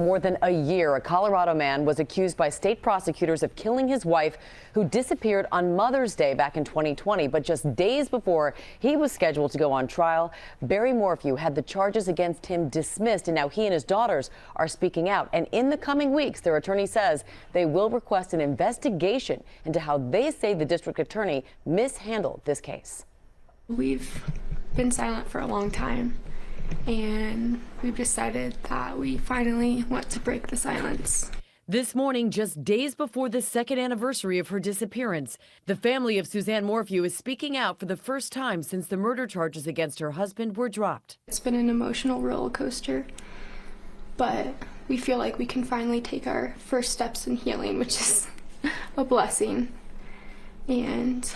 More than a year, a Colorado man was accused by state prosecutors of killing his wife, who disappeared on Mother's Day back in 2020. But just days before he was scheduled to go on trial, Barbi Morphew had the charges against him dismissed, and now he and his daughters are speaking out. And in the coming weeks, their attorney says they will request an investigation into how they say the district attorney mishandled this case. We've been silent for a long time, and we've decided that we finally want to break the silence. This morning, just days before the second anniversary of her disappearance, the family of Suzanne Morphew is speaking out for the first time since the murder charges against her husband were dropped. It's been an emotional roller coaster, but we feel like we can finally take our first steps in healing, which is a blessing. And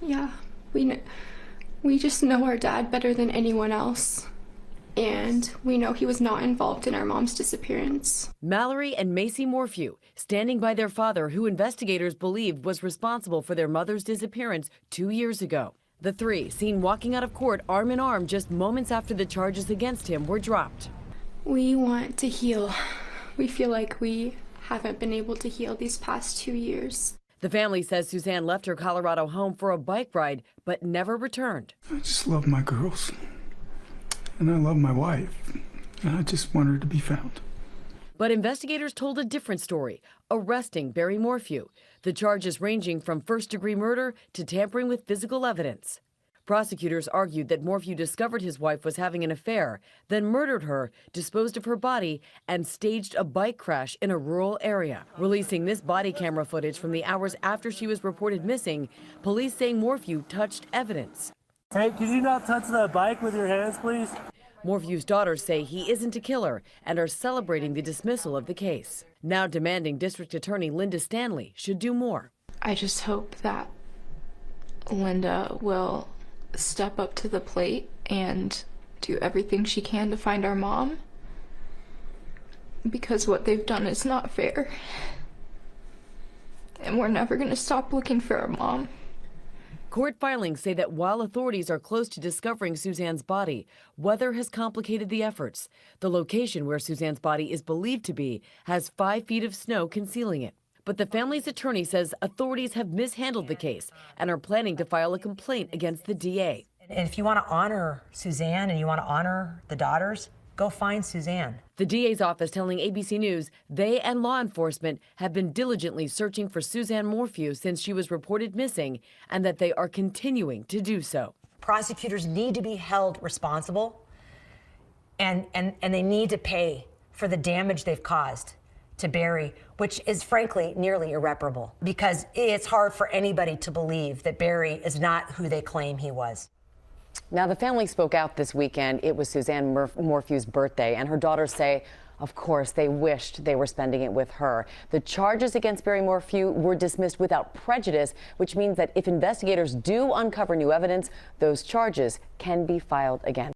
yeah, we just know our dad better than anyone else. And we know he was not involved in our mom's disappearance. Mallory and Macy Morphew standing by their father, who investigators believed was responsible for their mother's disappearance 2 years ago. The three seen walking out of court arm in arm just moments after the charges against him were dropped. We want to heal. We feel like we haven't been able to heal these past 2 years. The family says Suzanne left her Colorado home for a bike ride, but never returned. I just love my girls. And I love my wife, and I just want her to be found. But investigators told a different story, arresting Barbi Morphew, the charges ranging from first-degree murder to tampering with physical evidence. Prosecutors argued that Morphew discovered his wife was having an affair, then murdered her, disposed of her body, and staged a bike crash in a rural area. Releasing this body camera footage from the hours after she was reported missing, police saying Morphew touched evidence. Hey, could you not touch the bike with your hands, please? Morphew's daughters say he isn't a killer and are celebrating the dismissal of the case, now demanding District Attorney Linda Stanley should do more. I just hope that Linda will step up to the plate and do everything she can to find our mom, because what they've done is not fair. And we're never going to stop looking for our mom. Court filings say that while authorities are close to discovering Suzanne's body, weather has complicated the efforts. The location where Suzanne's body is believed to be has 5 feet of snow concealing it. But the family's attorney says authorities have mishandled the case and are planning to file a complaint against the DA. And if you want to honor Suzanne and you want to honor the daughters, go find Suzanne. The DA's office telling ABC News they and law enforcement have been diligently searching for Suzanne Morphew since she was reported missing, and that they are continuing to do so. Prosecutors need to be held responsible, and they need to pay for the damage they've caused to Barbi, which is frankly nearly irreparable, because it's hard for anybody to believe that Barbi is not who they claim he was. Now, the family spoke out this weekend. It was Suzanne Morphew's birthday, and her daughters say, of course, they wished they were spending it with her. The charges against Barbi Morphew were dismissed without prejudice, which means that if investigators do uncover new evidence, those charges can be filed again.